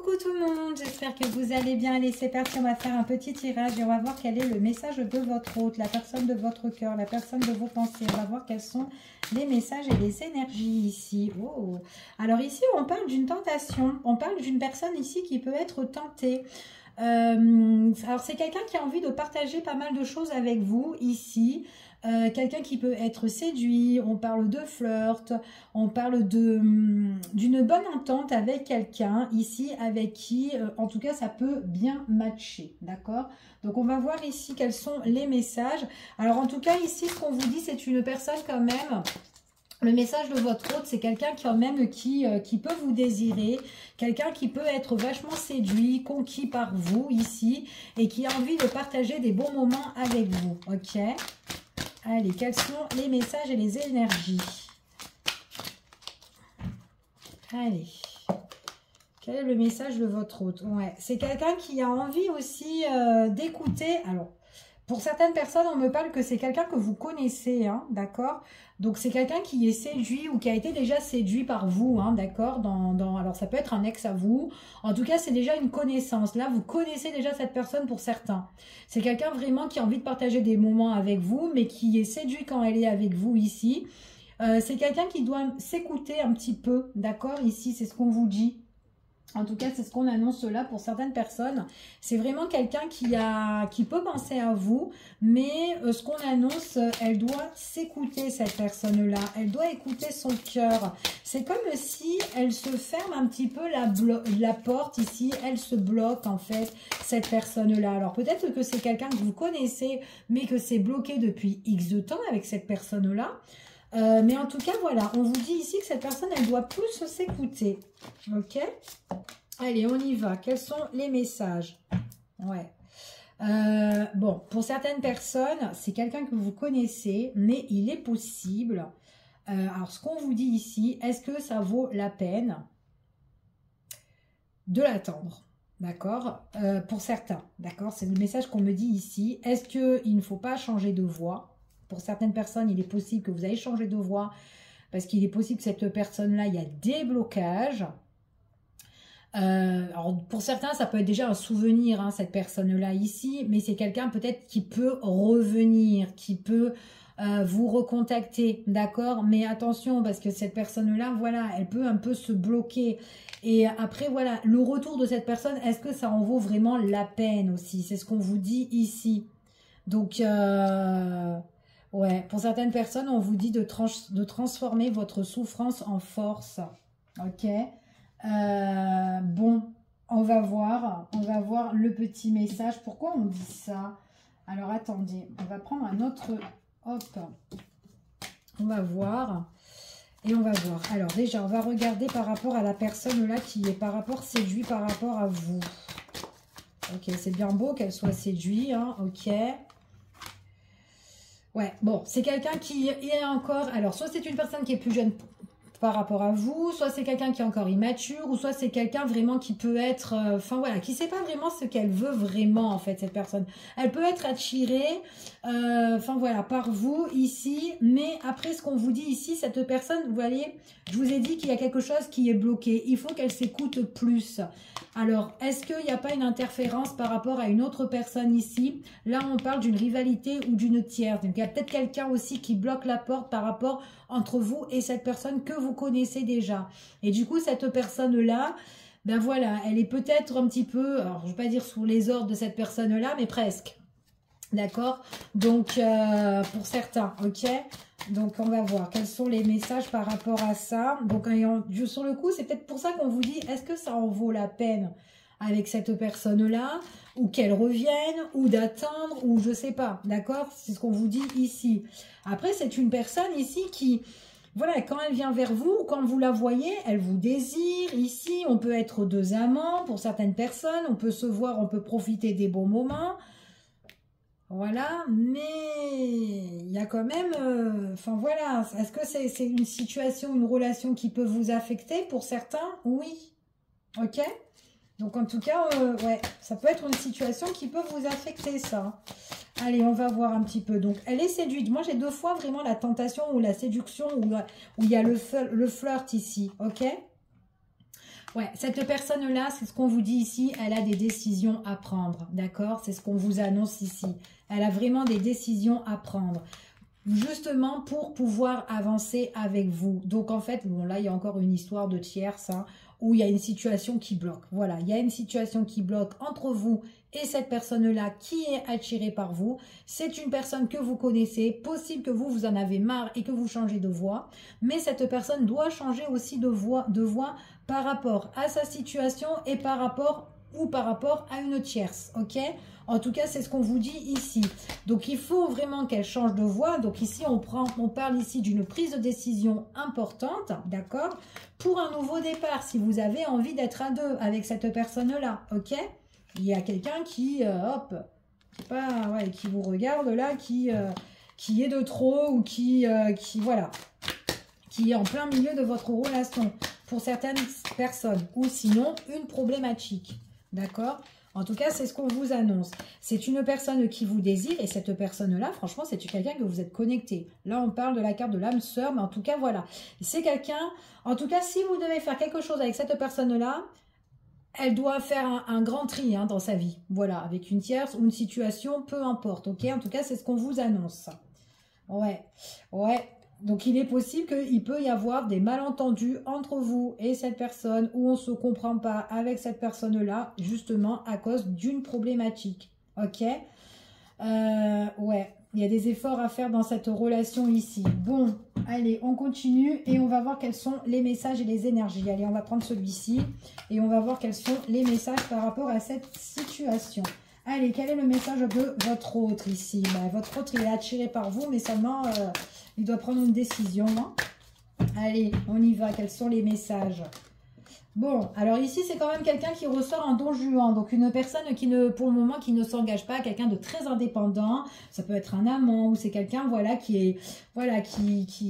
Coucou tout le monde, j'espère que vous allez bien. Allez, c'est parti, on va faire un petit tirage et on va voir quel est le message de votre hôte, la personne de votre cœur, la personne de vos pensées. On va voir quels sont les messages et les énergies ici. Oh. Alors ici, on parle d'une tentation, on parle d'une personne ici qui peut être tentée. Alors c'est quelqu'un qui a envie de partager pas mal de choses avec vous ici. Quelqu'un qui peut être séduit, on parle de flirt, on parle d'une bonne entente avec quelqu'un ici avec qui, en tout cas, ça peut bien matcher, d'accord? Donc, on va voir ici quels sont les messages. Alors, en tout cas, ici, ce qu'on vous dit, c'est une personne quand même... Le message de votre hôte, c'est quelqu'un quand même qui peut vous désirer, quelqu'un qui peut être vachement séduit, conquis par vous ici, et qui a envie de partager des bons moments avec vous, ok? Allez, quels sont les messages et les énergies? Allez, quel est le message de votre hôte? Ouais, c'est quelqu'un qui a envie aussi d'écouter. Alors, pour certaines personnes, on me parle que c'est quelqu'un que vous connaissez, hein, d'accord? Donc, c'est quelqu'un qui est séduit ou qui a été déjà séduit par vous, hein, d'accord? Alors, ça peut être un ex à vous. En tout cas, c'est déjà une connaissance. Là, vous connaissez déjà cette personne pour certains. C'est quelqu'un vraiment qui a envie de partager des moments avec vous, mais qui est séduit quand elle est avec vous ici. C'est quelqu'un qui doit s'écouter un petit peu, d'accord? Ici, c'est ce qu'on vous dit. En tout cas, c'est ce qu'on annonce là pour certaines personnes. C'est vraiment quelqu'un qui peut penser à vous, mais ce qu'on annonce, elle doit s'écouter, cette personne-là. Elle doit écouter son cœur. C'est comme si elle se ferme un petit peu la porte ici. Elle se bloque, en fait, cette personne-là. Alors, peut-être que c'est quelqu'un que vous connaissez, mais que c'est bloqué depuis X de temps avec cette personne-là. Mais en tout cas, voilà, on vous dit ici que cette personne, elle doit plus s'écouter. Ok? Allez, on y va. Quels sont les messages? Ouais. Bon, pour certaines personnes, c'est quelqu'un que vous connaissez, mais il est possible. Alors, ce qu'on vous dit ici, est-ce que ça vaut la peine de l'attendre? D'accord? Pour certains, d'accord? C'est le message qu'on me dit ici. Est-ce qu'il ne faut pas changer de voie? Pour certaines personnes, il est possible que vous ayez changé de voie parce qu'il est possible que cette personne-là, il y a des blocages. Alors pour certains, ça peut être déjà un souvenir, hein, cette personne-là ici, mais c'est quelqu'un peut-être qui peut revenir, qui peut vous recontacter, d'accord? Mais attention, parce que cette personne-là, voilà, elle peut un peu se bloquer. Et après, voilà, le retour de cette personne, est-ce que ça en vaut vraiment la peine aussi? C'est ce qu'on vous dit ici. Donc... ouais, pour certaines personnes, on vous dit de transformer votre souffrance en force. Ok. Bon, on va voir le petit message. Pourquoi on dit ça? Alors, attendez, on va prendre un autre... Hop. On va voir. Et on va voir. Alors, déjà, on va regarder par rapport à la personne là qui est séduit par rapport à vous. Ok, c'est bien beau qu'elle soit séduite, hein, ok. Ouais, bon, c'est quelqu'un qui est encore... Alors, soit c'est une personne qui est plus jeune par rapport à vous, soit c'est quelqu'un qui est encore immature, ou soit c'est quelqu'un vraiment qui peut être... Enfin, voilà, qui ne sait pas vraiment ce qu'elle veut vraiment, en fait, cette personne. Elle peut être attirée, enfin, voilà, par vous, ici, mais après, ce qu'on vous dit ici, cette personne, vous voyez, je vous ai dit qu'il y a quelque chose qui est bloqué. Il faut qu'elle s'écoute plus. Alors, est-ce qu'il n'y a pas une interférence par rapport à une autre personne ici? Là, on parle d'une rivalité ou d'une tierce. Donc, il y a peut-être quelqu'un aussi qui bloque la porte par rapport entre vous et cette personne que vous connaissez déjà. Et du coup, cette personne-là, ben voilà, elle est peut-être un petit peu, alors je ne vais pas dire sous les ordres de cette personne-là, mais presque. D'accord? Donc, pour certains, ok? Donc, on va voir quels sont les messages par rapport à ça. Donc, sur le coup, c'est peut-être pour ça qu'on vous dit, est-ce que ça en vaut la peine avec cette personne-là, ou qu'elle revienne, ou d'attendre, ou je sais pas, d'accord? C'est ce qu'on vous dit ici. Après, c'est une personne ici qui, voilà, quand elle vient vers vous, quand vous la voyez, elle vous désire. Ici, on peut être deux amants pour certaines personnes, on peut se voir, on peut profiter des bons moments. Voilà, mais il y a quand même, enfin voilà, est-ce que c'est une situation, une relation qui peut vous affecter pour certains? Oui, ok? Donc en tout cas, ouais, ça peut être une situation qui peut vous affecter ça. Allez, on va voir un petit peu. Donc elle est séduite. Moi j'ai deux fois vraiment la tentation ou la séduction où il y a le flirt ici, ok? Ouais, cette personne-là, c'est ce qu'on vous dit ici, elle a des décisions à prendre, d'accord? C'est ce qu'on vous annonce ici. Elle a vraiment des décisions à prendre, justement pour pouvoir avancer avec vous. Donc en fait, bon là, il y a encore une histoire de tierce, hein, où il y a une situation qui bloque. Voilà, il y a une situation qui bloque entre vous et cette personne-là qui est attirée par vous. C'est une personne que vous connaissez, possible que vous en avez marre et que vous changez de voie, mais cette personne doit changer aussi de voie par rapport à sa situation et par rapport à une tierce, ok? En tout cas, c'est ce qu'on vous dit ici. Donc, il faut vraiment qu'elle change de voie. Donc, ici, on parle ici d'une prise de décision importante, d'accord? Pour un nouveau départ, si vous avez envie d'être à deux avec cette personne-là, ok? Il y a quelqu'un qui, hop, je sais pas, ouais, qui vous regarde là, qui est de trop ou voilà, qui est en plein milieu de votre relation pour certaines personnes, ou sinon une problématique, d'accord? En tout cas, c'est ce qu'on vous annonce. C'est une personne qui vous désire et cette personne-là, franchement, c'est quelqu'un que vous êtes connecté. Là, on parle de la carte de l'âme sœur, mais en tout cas, voilà. C'est quelqu'un, en tout cas, si vous devez faire quelque chose avec cette personne-là, elle doit faire un grand tri hein, dans sa vie. Voilà, avec une tierce ou une situation, peu importe, ok? En tout cas, c'est ce qu'on vous annonce. Ouais, ouais. Donc, il est possible qu'il peut y avoir des malentendus entre vous et cette personne où on ne se comprend pas avec cette personne-là, justement à cause d'une problématique. Ok? Ouais, il y a des efforts à faire dans cette relation ici. Bon, allez, on continue et on va voir quels sont les messages et les énergies. Allez, on va prendre celui-ci et on va voir quels sont les messages par rapport à cette situation. Allez, quel est le message de votre autre ici? Votre autre, il est attiré par vous, mais seulement, il doit prendre une décision. Hein. Allez, on y va. Quels sont les messages? Bon, alors ici, c'est quand même quelqu'un qui ressort en Don Juan. Donc, une personne qui ne, pour le moment, qui ne s'engage pas, quelqu'un de très indépendant. Ça peut être un amant ou c'est quelqu'un, voilà, qui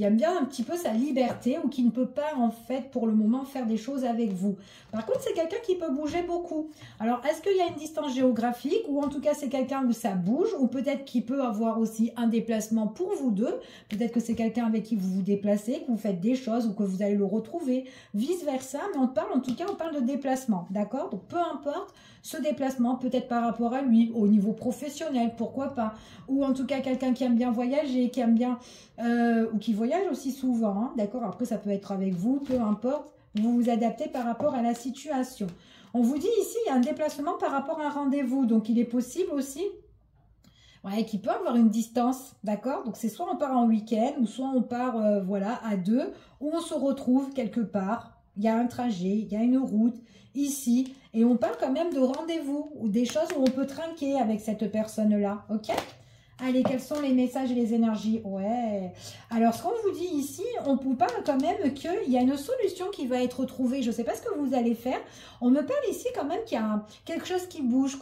aime bien un petit peu sa liberté ou qui ne peut pas, en fait, pour le moment, faire des choses avec vous. Par contre, c'est quelqu'un qui peut bouger beaucoup. Alors, est-ce qu'il y a une distance géographique ou en tout cas, c'est quelqu'un où ça bouge ou peut-être qu'il peut avoir aussi un déplacement pour vous deux. Peut-être que c'est quelqu'un avec qui vous vous déplacez, que vous faites des choses ou que vous allez le retrouver, vice-versa, mais on parle en tout cas, on parle de déplacement, d'accord? Donc, peu importe ce déplacement, peut-être par rapport à lui, au niveau professionnel, pourquoi pas? Ou en tout cas, quelqu'un qui aime bien voyager, qui aime bien, ou qui voyage aussi souvent, hein, d'accord? Après, ça peut être avec vous, peu importe, vous vous adaptez par rapport à la situation. On vous dit ici, il y a un déplacement par rapport à un rendez-vous, donc il est possible aussi ouais, qui peut avoir une distance, d'accord? Donc, c'est soit on part en week-end, ou soit on part, voilà, à deux, ou on se retrouve quelque part. Il y a un trajet, il y a une route ici. Et on parle quand même de rendez-vous ou des choses où on peut trinquer avec cette personne-là. Ok? Allez, quels sont les messages et les énergies? Ouais. Alors, ce qu'on vous dit ici, on vous parle quand même qu'il y a une solution qui va être trouvée. Je ne sais pas ce que vous allez faire. On me parle ici quand même qu'il y a quelque chose qui bouge.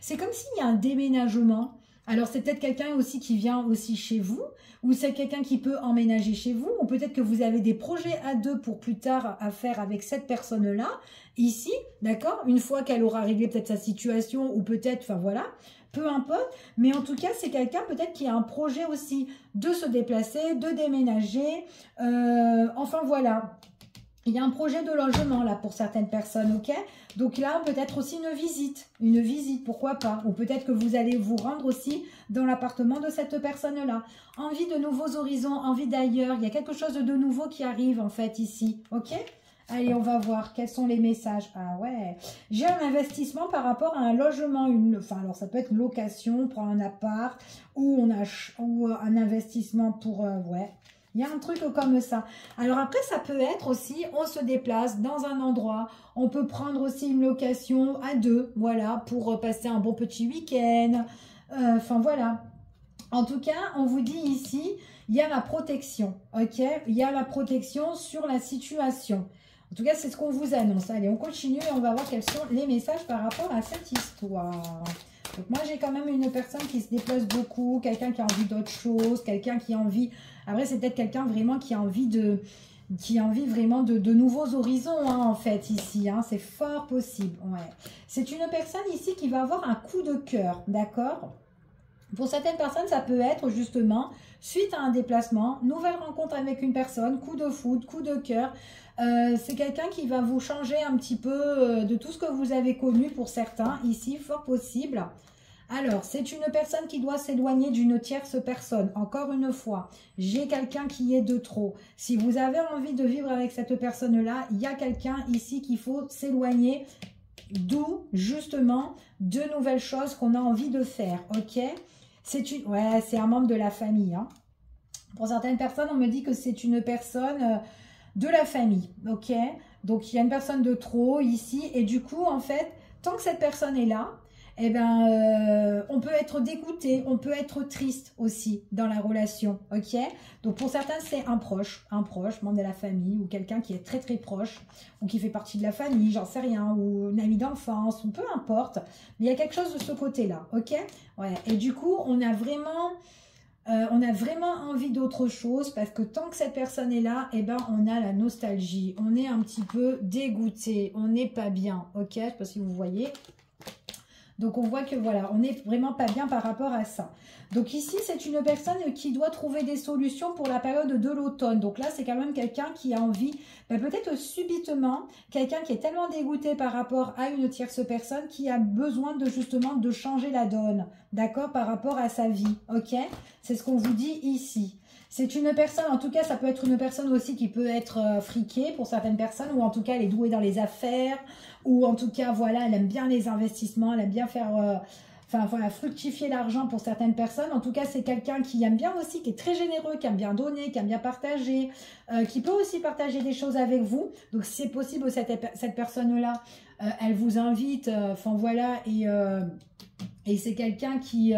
C'est comme s'il y a un déménagement. Alors, c'est peut-être quelqu'un aussi qui vient aussi chez vous, ou c'est quelqu'un qui peut emménager chez vous, ou peut-être que vous avez des projets à deux pour plus tard à faire avec cette personne-là, ici, d'accord? Une fois qu'elle aura réglé peut-être sa situation, ou peut-être, enfin voilà, peu importe, mais en tout cas, c'est quelqu'un peut-être qui a un projet aussi de se déplacer, de déménager, enfin voilà. Il y a un projet de logement là pour certaines personnes, ok? Donc là, peut-être aussi une visite, pourquoi pas? Ou peut-être que vous allez vous rendre aussi dans l'appartement de cette personne-là. Envie de nouveaux horizons, envie d'ailleurs, il y a quelque chose de nouveau qui arrive en fait ici, ok? Allez, on va voir quels sont les messages. Ah ouais, j'ai un investissement par rapport à un logement, enfin alors ça peut être une location, prendre un appart, ou un investissement pour, ouais. Il y a un truc comme ça. Alors après, ça peut être aussi, on se déplace dans un endroit. On peut prendre aussi une location à deux, voilà, pour passer un bon petit week-end. Enfin, voilà. En tout cas, on vous dit ici, il y a la protection, ok? Il y a la protection sur la situation. En tout cas, c'est ce qu'on vous annonce. Allez, on continue et on va voir quels sont les messages par rapport à cette histoire. Donc moi, j'ai quand même une personne qui se déplace beaucoup, quelqu'un qui a envie d'autre chose, quelqu'un qui a envie... Après, c'est peut-être quelqu'un vraiment qui a envie vraiment de nouveaux horizons, hein, en fait, ici. Hein, c'est fort possible, ouais. C'est une personne ici qui va avoir un coup de cœur, d'accord? Pour certaines personnes, ça peut être justement suite à un déplacement, nouvelle rencontre avec une personne, coup de foudre, coup de cœur. C'est quelqu'un qui va vous changer un petit peu de tout ce que vous avez connu pour certains, ici, fort possible. Alors, c'est une personne qui doit s'éloigner d'une tierce personne. Encore une fois, j'ai quelqu'un qui est de trop. Si vous avez envie de vivre avec cette personne-là, il y a quelqu'un ici qu'il faut s'éloigner. D'où, justement, de nouvelles choses qu'on a envie de faire, ok? Ouais, c'est un membre de la famille, hein. Pour certaines personnes, on me dit que c'est une personne de la famille, ok? Donc, il y a une personne de trop ici. Et du coup, en fait, tant que cette personne est là, eh ben, on peut être dégoûté, on peut être triste aussi dans la relation, ok? Donc pour certains, c'est un proche, membre de la famille, ou quelqu'un qui est très très proche, ou qui fait partie de la famille, j'en sais rien, ou une amie d'enfance, ou peu importe. Mais il y a quelque chose de ce côté-là, ok? Ouais. Et du coup, on a vraiment envie d'autre chose, parce que tant que cette personne est là, eh ben, on a la nostalgie, on est un petit peu dégoûté, on n'est pas bien, ok? Je ne sais pas si vous voyez. Donc, on voit que voilà, on n'est vraiment pas bien par rapport à ça. Donc, ici, c'est une personne qui doit trouver des solutions pour la période de l'automne. Donc là, c'est quand même quelqu'un qui a envie, peut-être subitement, quelqu'un qui est tellement dégoûté par rapport à une tierce personne qui a besoin de justement de changer la donne, d'accord, par rapport à sa vie, ok? C'est ce qu'on vous dit ici. C'est une personne, en tout cas, ça peut être une personne aussi qui peut être friquée pour certaines personnes, ou en tout cas, elle est douée dans les affaires, ou en tout cas, voilà, elle aime bien les investissements, elle aime bien faire, enfin, voilà, fructifier l'argent pour certaines personnes. En tout cas, c'est quelqu'un qui aime bien aussi, qui est très généreux, qui aime bien donner, qui aime bien partager, qui peut aussi partager des choses avec vous. Donc, si c'est possible, cette personne-là, elle vous invite, enfin, voilà, et c'est quelqu'un qui,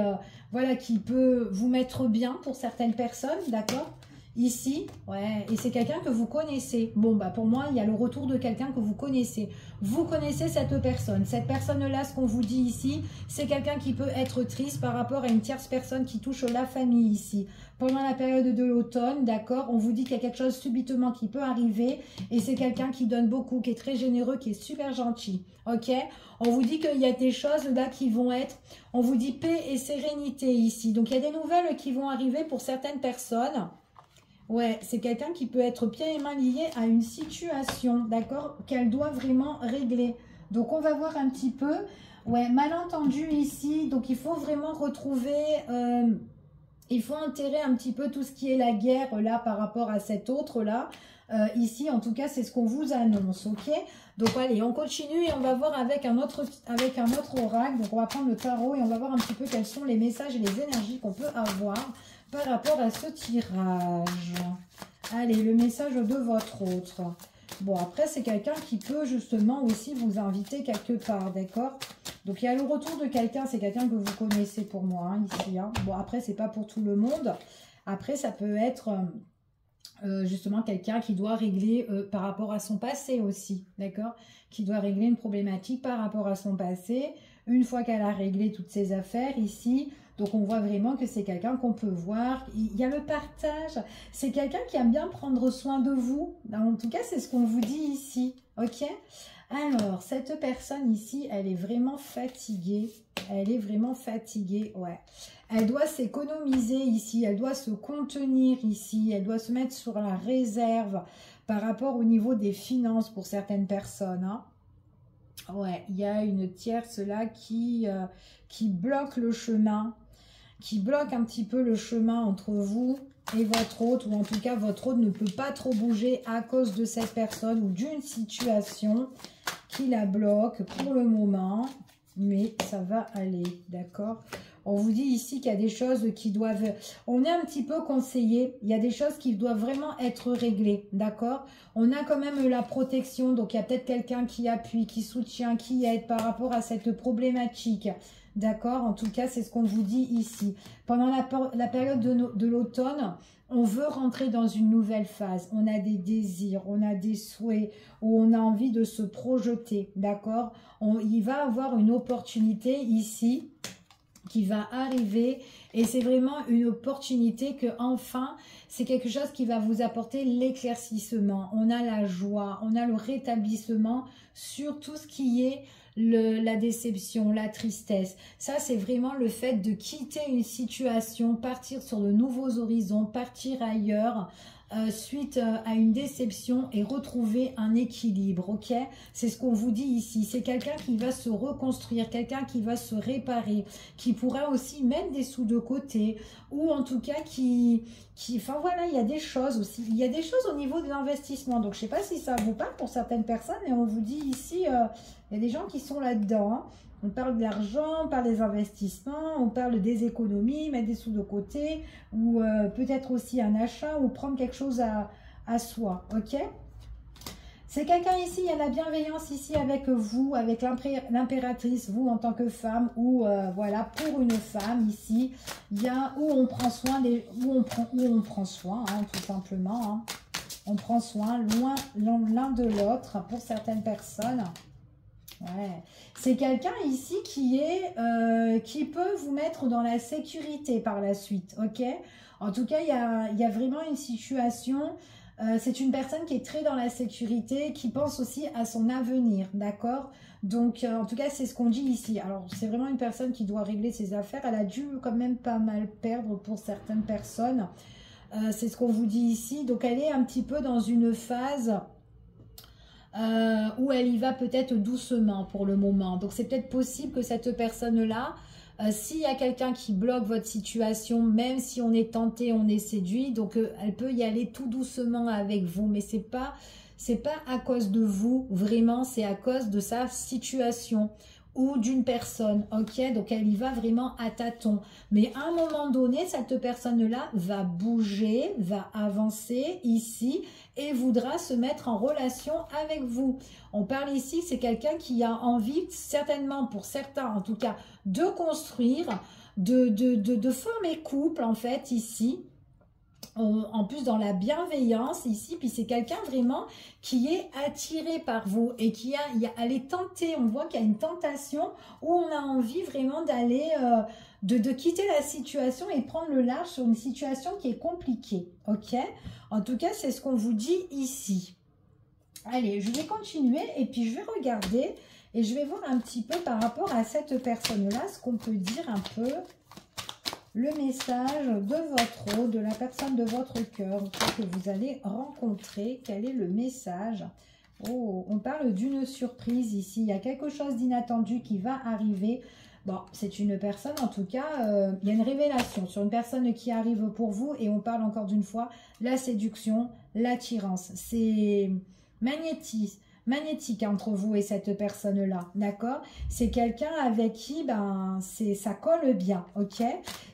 voilà, qui peut vous mettre bien pour certaines personnes, d'accord? Ici, ouais, et c'est quelqu'un que vous connaissez. Bon, bah pour moi, il y a le retour de quelqu'un que vous connaissez. Vous connaissez cette personne. Cette personne-là, ce qu'on vous dit ici, c'est quelqu'un qui peut être triste par rapport à une tierce personne qui touche la famille ici. Pendant la période de l'automne, d'accord, on vous dit qu'il y a quelque chose subitement qui peut arriver et c'est quelqu'un qui donne beaucoup, qui est très généreux, qui est super gentil, ok? On vous dit qu'il y a des choses là qui vont être, on vous dit paix et sérénité ici. Donc, il y a des nouvelles qui vont arriver pour certaines personnes. Ouais, c'est quelqu'un qui peut être pieds et mains liés à une situation, d'accord, qu'elle doit vraiment régler. Donc, on va voir un petit peu. Ouais, malentendu ici. Donc, il faut vraiment retrouver... il faut enterrer un petit peu tout ce qui est la guerre là par rapport à cet autre-là. Ici, en tout cas, c'est ce qu'on vous annonce, ok? Donc, allez, on continue et on va voir avec un autre oracle. Donc, on va prendre le tarot et on va voir un petit peu quels sont les messages et les énergies qu'on peut avoir par rapport à ce tirage. Allez, le message de votre autre. Bon, après, c'est quelqu'un qui peut justement aussi vous inviter quelque part, d'accord? Donc, il y a le retour de quelqu'un, c'est quelqu'un que vous connaissez pour moi, hein, ici. Hein. Bon, après, c'est pas pour tout le monde. Après, ça peut être justement quelqu'un qui doit régler par rapport à son passé aussi, d'accord? Qui doit régler une problématique par rapport à son passé. Une fois qu'elle a réglé toutes ses affaires ici, donc on voit vraiment que c'est quelqu'un qu'on peut voir. Il y a le partage. C'est quelqu'un qui aime bien prendre soin de vous. En tout cas, c'est ce qu'on vous dit ici. Ok? Alors, cette personne ici, elle est vraiment fatiguée. Elle est vraiment fatiguée, ouais. Elle doit s'économiser ici. Elle doit se contenir ici. Elle doit se mettre sur la réserve par rapport au niveau des finances pour certaines personnes, hein. Ouais, il y a une tierce là qui bloque le chemin, qui bloque un petit peu le chemin entre vous et votre hôte, ou en tout cas votre hôte ne peut pas trop bouger à cause de cette personne ou d'une situation qui la bloque pour le moment, mais ça va aller, d'accord? On vous dit ici qu'il y a des choses qui doivent... On est un petit peu conseillé. Il y a des choses qui doivent vraiment être réglées, d'accord? On a quand même la protection. Donc, il y a peut-être quelqu'un qui appuie, qui soutient, qui aide par rapport à cette problématique. D'accord? En tout cas, c'est ce qu'on vous dit ici. Pendant la période de l'automne, on veut rentrer dans une nouvelle phase. On a des désirs, on a des souhaits, où on a envie de se projeter. D'accord? Il va avoir une opportunité ici qui va arriver et c'est vraiment une opportunité que enfin c'est quelque chose qui va vous apporter l'éclaircissement. On a la joie, on a le rétablissement sur tout ce qui est la déception, la tristesse. Ça, c'est vraiment le fait de quitter une situation, partir sur de nouveaux horizons, partir ailleurs, suite à une déception et retrouver un équilibre, ok? C'est ce qu'on vous dit ici. C'est quelqu'un qui va se reconstruire, quelqu'un qui va se réparer, qui pourra aussi mettre des sous de côté, ou en tout cas enfin voilà, il y a des choses aussi. Il y a des choses au niveau de l'investissement. Donc je sais pas si ça vous parle pour certaines personnes, mais on vous dit ici, il y a des gens qui sont là-dedans, hein. On parle de l'argent, on parle des investissements, on parle des économies, mettre des sous de côté, ou peut-être aussi un achat, ou prendre quelque chose à soi, ok? C'est quelqu'un ici, il y a la bienveillance ici avec vous, avec l'impératrice, vous en tant que femme, ou voilà, pour une femme ici, il y a où on prend soin, où on prend soin, hein, tout simplement, hein. On prend soin loin l'un de l'autre pour certaines personnes. Ouais. C'est quelqu'un ici qui peut vous mettre dans la sécurité par la suite, ok? En tout cas, il y a vraiment une situation, c'est une personne qui est très dans la sécurité, qui pense aussi à son avenir, d'accord? Donc, en tout cas, c'est ce qu'on dit ici. Alors, c'est vraiment une personne qui doit régler ses affaires, elle a dû quand même pas mal perdre pour certaines personnes, c'est ce qu'on vous dit ici. Donc, elle est un petit peu dans une phase... où elle y va peut-être doucement pour le moment. Donc, c'est peut-être possible que cette personne-là, s'il y a quelqu'un qui bloque votre situation, même si on est tenté, on est séduit, donc elle peut y aller tout doucement avec vous. Mais c'est pas à cause de vous, vraiment, c'est à cause de sa situation ou d'une personne, ok? Donc, elle y va vraiment à tâtons. Mais à un moment donné, cette personne-là va bouger, va avancer ici et voudra se mettre en relation avec vous. On parle ici, c'est quelqu'un qui a envie, certainement pour certains en tout cas, de construire, de former couple en fait ici. En plus dans la bienveillance ici, puis c'est quelqu'un vraiment qui est attiré par vous et elle est tentée, on voit qu'il y a une tentation où on a envie vraiment d'aller, de quitter la situation et prendre le large sur une situation qui est compliquée, ok? En tout cas, c'est ce qu'on vous dit ici. Allez, je vais continuer et puis je vais regarder et je vais voir un petit peu par rapport à cette personne-là, ce qu'on peut dire un peu... Le message de votre eau, de la personne de votre cœur que vous allez rencontrer. Quel est le message? Oh, on parle d'une surprise ici. Il y a quelque chose d'inattendu qui va arriver. Bon, c'est une personne, en tout cas, il y a une révélation sur une personne qui arrive pour vous. Et on parle encore d'une fois, la séduction, l'attirance. C'est magnétique entre vous et cette personne-là, d'accord? C'est quelqu'un avec qui, ça colle bien, ok?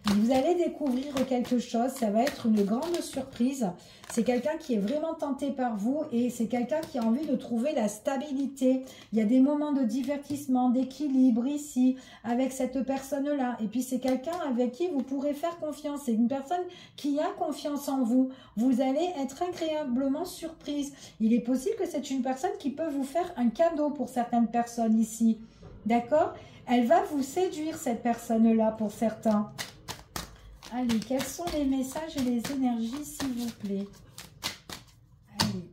Vous allez découvrir quelque chose, ça va être une grande surprise. C'est quelqu'un qui est vraiment tenté par vous et c'est quelqu'un qui a envie de trouver la stabilité. Il y a des moments de divertissement, d'équilibre ici avec cette personne-là. Et puis c'est quelqu'un avec qui vous pourrez faire confiance. C'est une personne qui a confiance en vous. Vous allez être agréablement surprise. Il est possible que c'est une personne qui peut vous faire un cadeau pour certaines personnes ici. D'accord? Elle va vous séduire cette personne-là pour certains. Allez, quels sont les messages et les énergies, s'il vous plaît? Allez,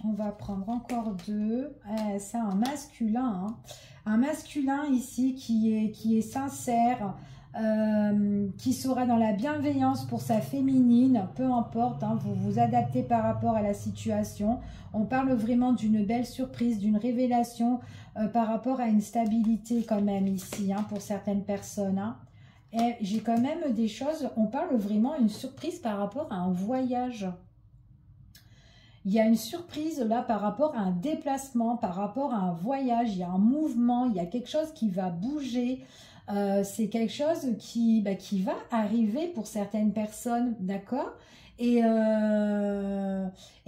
on va prendre encore deux. C'est un masculin. Hein. Un masculin ici qui est sincère, qui sera dans la bienveillance pour sa féminine. Peu importe, hein, vous vous adaptez par rapport à la situation. On parle vraiment d'une belle surprise, d'une révélation par rapport à une stabilité quand même ici, hein, pour certaines personnes. Hein. Et j'ai quand même des choses, on parle vraiment d'une surprise par rapport à un voyage. Il y a une surprise là par rapport à un déplacement, par rapport à un voyage, il y a un mouvement, il y a quelque chose qui va bouger. C'est quelque chose qui va arriver pour certaines personnes, d'accord? Et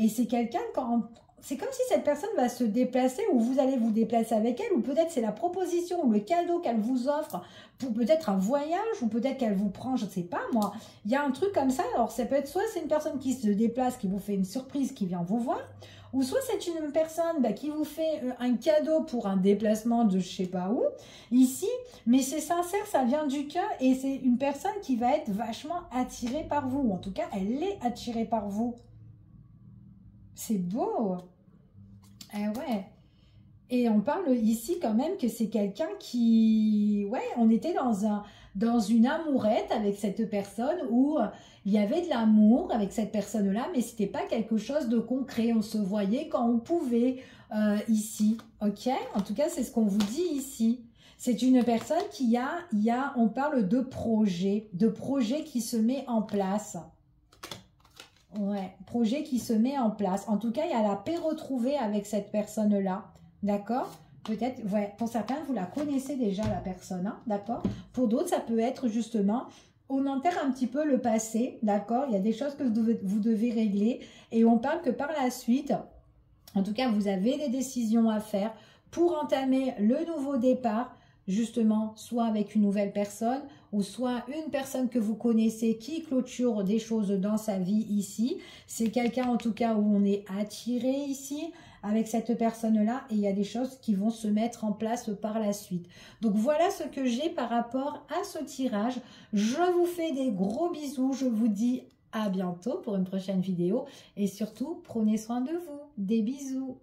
c'est quelqu'un quand... C'est comme si cette personne va se déplacer ou vous allez vous déplacer avec elle ou peut-être c'est la proposition ou le cadeau qu'elle vous offre pour peut-être un voyage ou peut-être qu'elle vous prend, je ne sais pas moi. Il y a un truc comme ça, alors ça peut être soit c'est une personne qui se déplace, qui vous fait une surprise, qui vient vous voir ou soit c'est une personne qui vous fait un cadeau pour un déplacement de je ne sais pas où, ici, mais c'est sincère, ça vient du cœur et c'est une personne qui va être vachement attirée par vous. En tout cas, elle est attirée par vous. C'est beau. Eh ouais. Et on parle ici quand même que c'est quelqu'un qui... Ouais, on était dans une amourette avec cette personne où il y avait de l'amour avec cette personne-là, mais c'était pas quelque chose de concret. On se voyait quand on pouvait ici, ok? En tout cas, c'est ce qu'on vous dit ici. C'est une personne on parle de projet qui se met en place. Ouais, projet qui se met en place. En tout cas, il y a la paix retrouvée avec cette personne-là. D'accord? Peut-être, ouais, pour certains, vous la connaissez déjà, la personne, hein, d'accord? Pour d'autres, ça peut être justement, on enterre un petit peu le passé, d'accord? Il y a des choses que vous devez régler et on parle que par la suite, en tout cas, vous avez des décisions à faire pour entamer le nouveau départ, justement, soit avec une nouvelle personne ou soit une personne que vous connaissez qui clôture des choses dans sa vie ici. C'est quelqu'un, en tout cas, où on est attiré ici avec cette personne-là et il y a des choses qui vont se mettre en place par la suite. Donc, voilà ce que j'ai par rapport à ce tirage. Je vous fais des gros bisous. Je vous dis à bientôt pour une prochaine vidéo et surtout, prenez soin de vous. Des bisous.